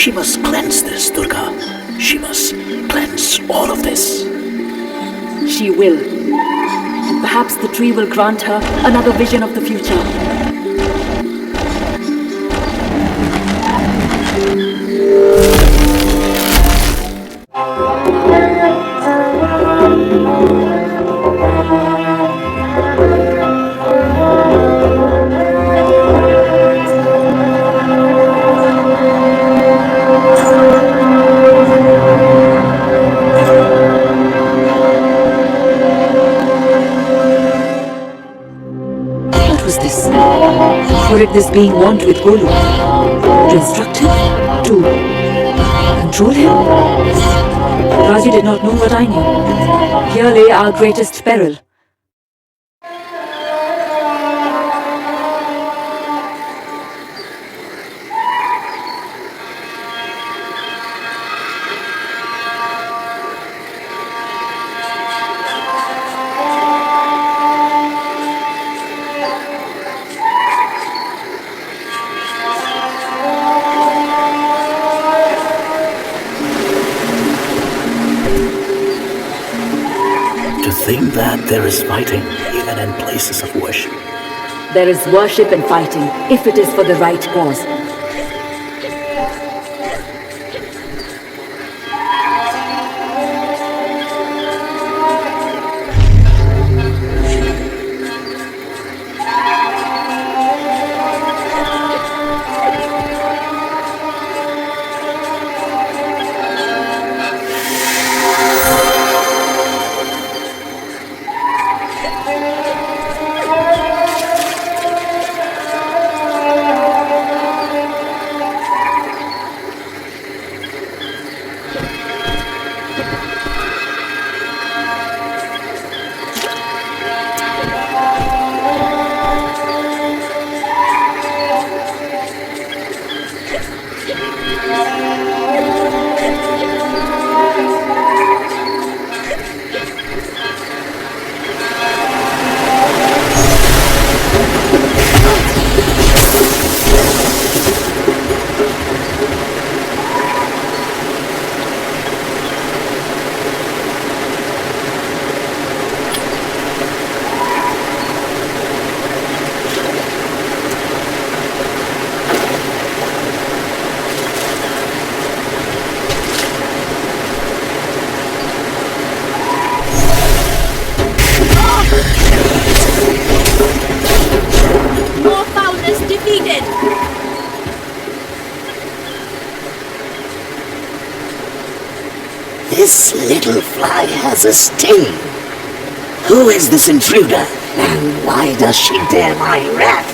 She must cleanse this, Durga. She must cleanse all of this. She will. And perhaps the tree will grant her another vision of the future. Or if this being want with Golu? To instruct him? To control him? Raji did not know what I knew. Here lay our greatest peril. Think that there is fighting even in places of worship. There is worship and fighting, if it is for the right cause. This little fly has a sting. Who is this intruder, and why does she dare my wrath?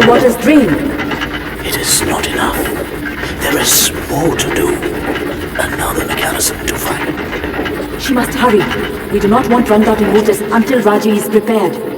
the water's drained. It is not enough. There is more to do. Another mechanism to find. She must hurry. We do not want Ranga to notice until Raji is prepared.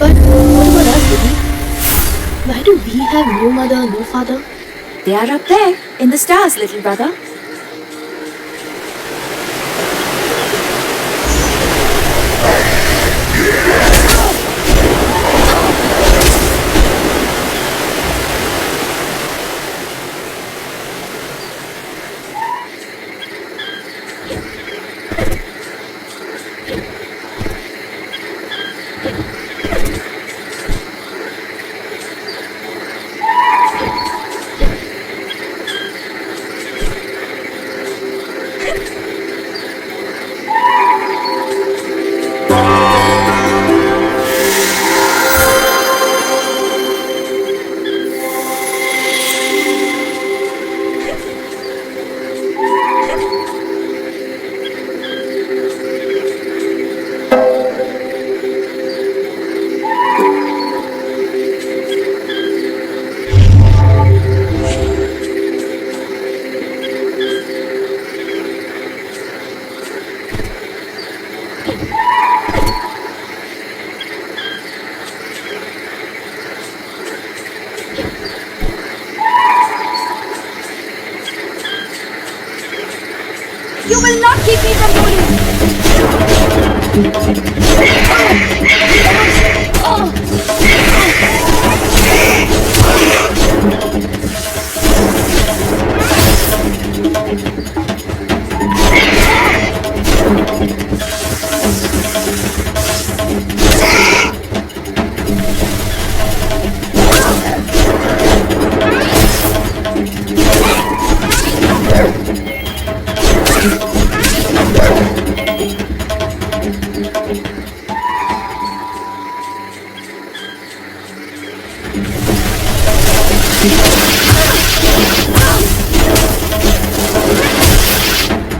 But what about us, Didi? Why do we have no mother, no father? They are up there, in the stars, little brother.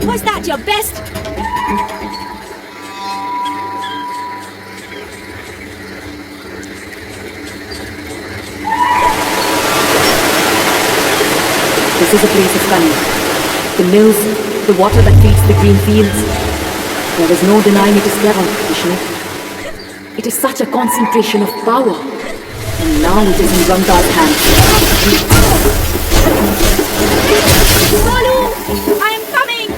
Was that your best? This is a place of cunning. The mills, the water that feeds the green fields. There is no denying it is clever, Vishnu. It is such a concentration of power. And now it is in Ranga's hands. Golu! I am coming!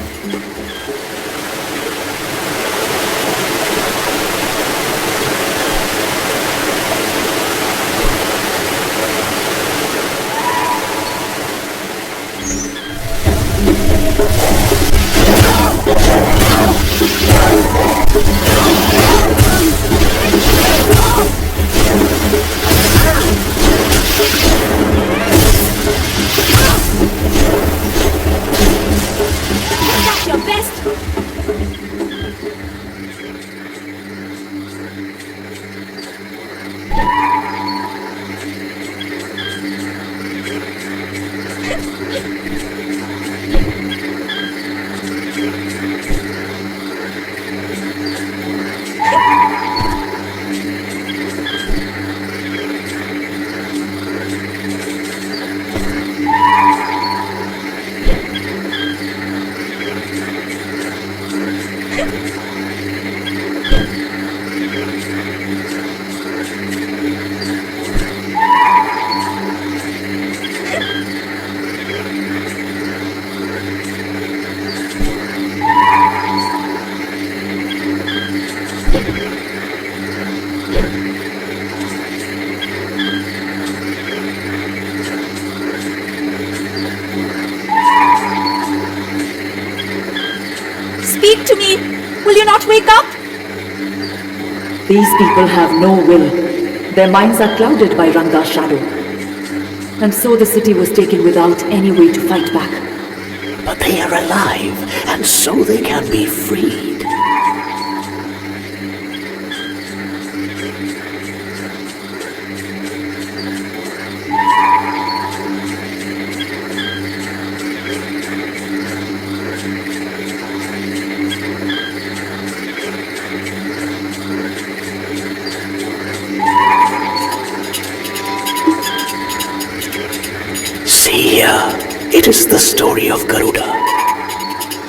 That's your best! Speak to me! Will you not wake up? These people have no will. Their minds are clouded by Ranga's shadow. And so the city was taken without any way to fight back. But they are alive, and so they can be freed. See here, it is the story of Garuda.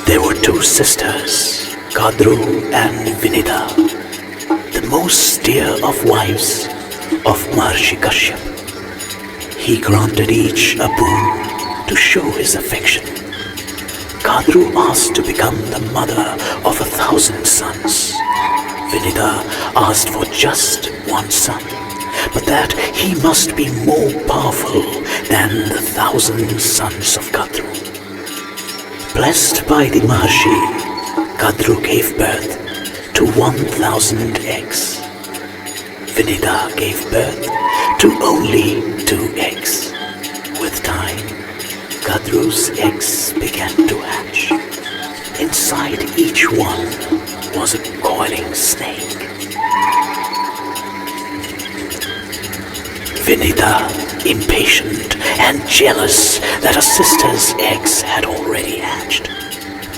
There were two sisters, Kadru and Vinita, the most dear of wives of Maharishi Kashyap. He granted each a boon to show his affection. Kadru asked to become the mother of 1,000 sons. Vinita asked for just one son, but that he must be more powerful than the 1,000 sons of Kadru. Blessed by the Maharishi, Kadru gave birth to 1,000 eggs. Vinita gave birth to only 2 eggs. With time, Kadru's eggs began to hatch. Inside each one was a coiling snake. Vinita, impatient and jealous that her sister's eggs had already hatched,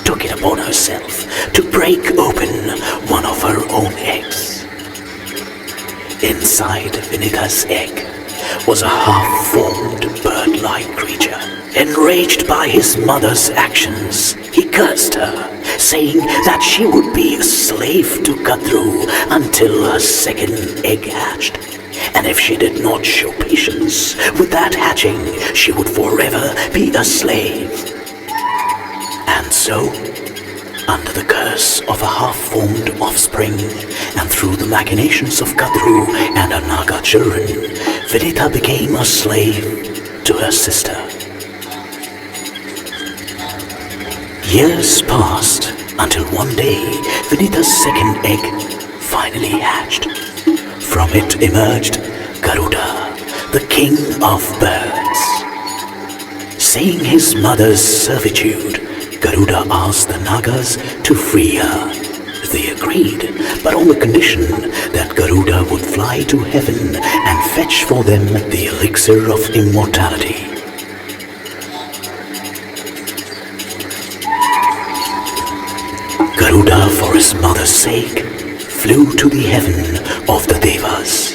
took it upon herself to break open one of her own eggs. Inside Vinita's egg was a half-formed bird-like creature. Enraged by his mother's actions, he cursed her, saying that she would be a slave to Kadru until her second egg hatched. And if she did not show patience with that hatching, she would forever be a slave. And so, Under the curse of a half-formed offspring, and through the machinations of Kadru and her Naga children, Vinita became a slave to her sister. Years passed until one day Vinita's second egg finally hatched. From it emerged Garuda, the king of birds. Seeing his mother's servitude, Garuda asked the Nagas to free her. They agreed, but on the condition that Garuda would fly to heaven and fetch for them the elixir of immortality. Garuda, for his mother's sake, flew to the heaven of the Devas.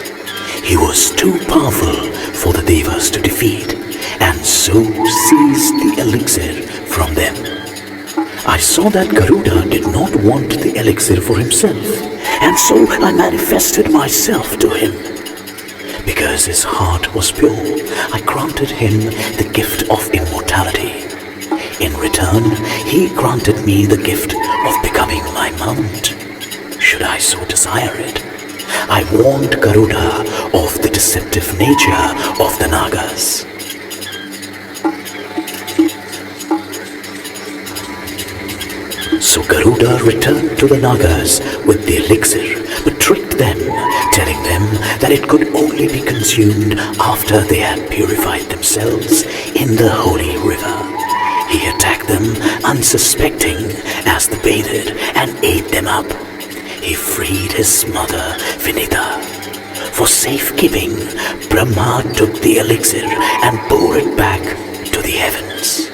He was too powerful for the Devas to defeat, and so seized the elixir from them. I saw that Garuda did not want the elixir for himself, and so I manifested myself to him. Because his heart was pure, I granted him the gift of immortality. In return, he granted me the gift of becoming my mount, should I so desire it. I warned Garuda of the deceptive nature of the Nagas. So Garuda returned to the Nagas with the elixir, but tricked them, telling them that it could only be consumed after they had purified themselves in the holy river. He attacked them unsuspecting as they bathed and ate them up. He freed his mother, Vinita. For safekeeping, Brahma took the elixir and bore it back to the heavens.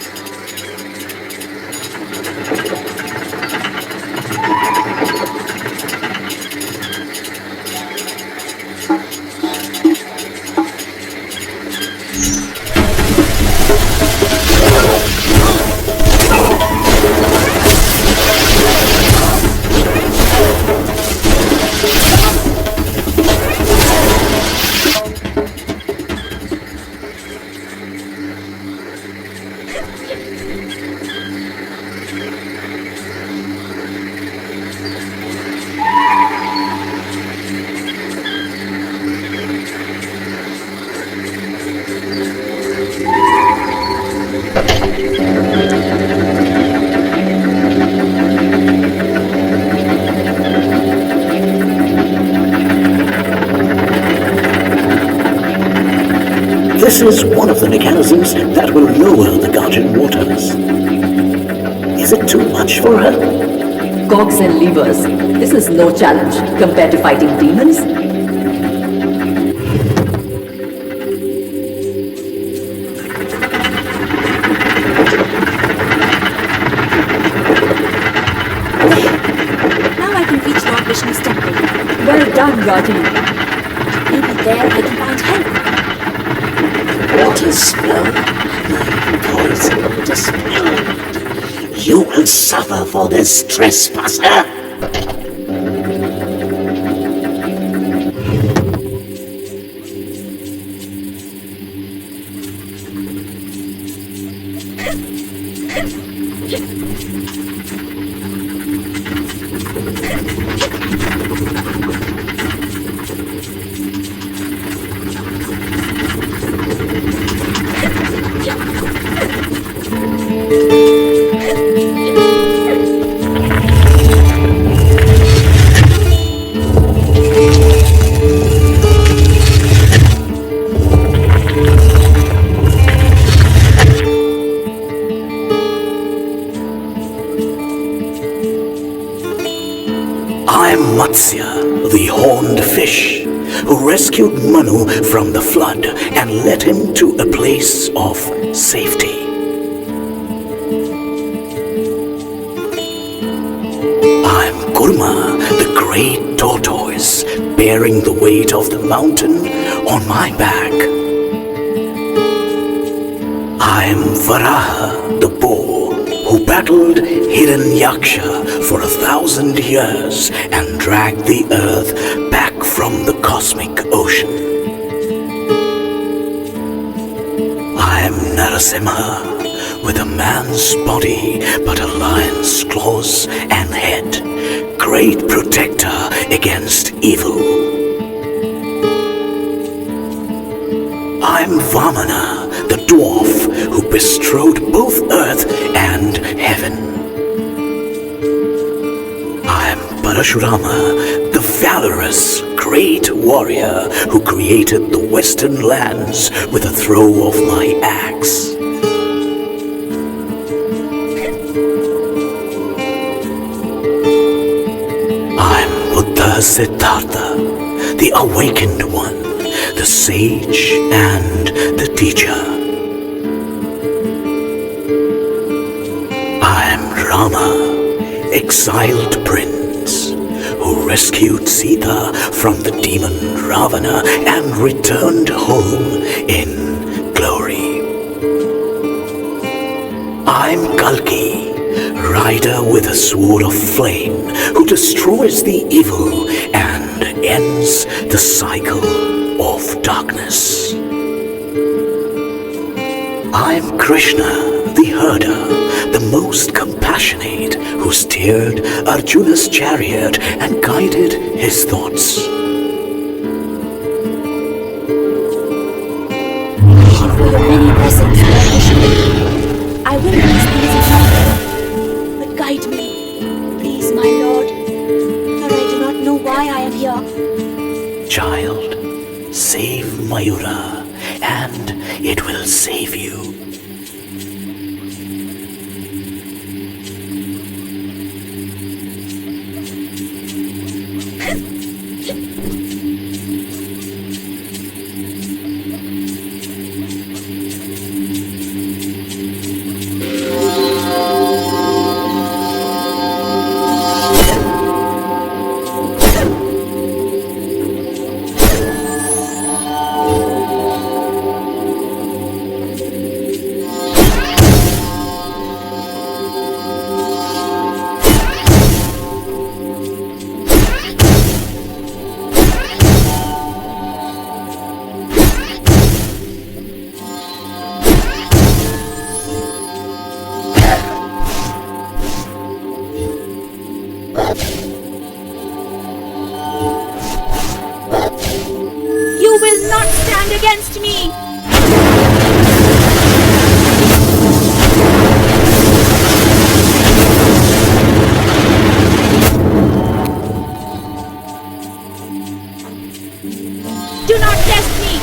This is one of the mechanisms that will lower the Guardian waters. Is it too much for her? Cogs and levers. This is no challenge compared to fighting demons. Now I can reach Lord Vishnu's temple. Well done, Raji. Maybe there I can find help. Water smell, my poison to smell. You will suffer for this trespasser. Matsya, the horned fish, who rescued Manu from the flood and led him to a place of safety. I'm Kurma, the great tortoise, bearing the weight of the mountain on my back. I'm Varaha, the bull, who battled Hiranyaksha for 1,000 years and dragged the earth back from the cosmic ocean. I am Narasimha, with a man's body but a lion's claws and head, great protector against evil. I'm Vamana, the dwarf who bestrode both earth and heaven. I'm Parashurama, the valorous, great warrior who created the western lands with a throw of my axe. I'm Buddha Siddhartha, the awakened one, the sage and the teacher. I'm Rama, exiled prince, who rescued Sita from the demon Ravana and returned home in glory. I'm Kalki, rider with a sword of flame, who destroys the evil and ends the cycle of darkness. I'm Krishna, the herder, the most compassionate, who steered Arjuna's chariot and guided his thoughts. Thank you for your many blessings, Lord Vishnu. I will use these examples, but guide me, please, my Lord, for I do not know why I am here. Child, save Mayura, and it will save you. You will not stand against me! Do not test me!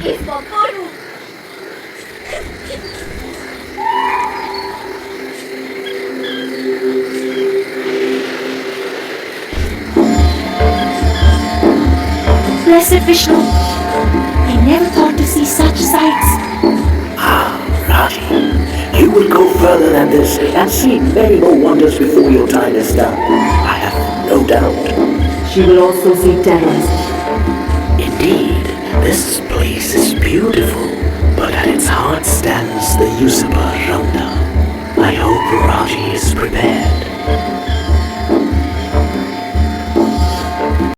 Pray for Guru. Blessed Vishnu, I never thought to see such sights. Raji, you will go further than this and see many more wonders before your time is done. I have no doubt. She will also see terrors. Indeed, this place is beautiful, but at its heart stands the usurper Ramda. I hope Raji is prepared.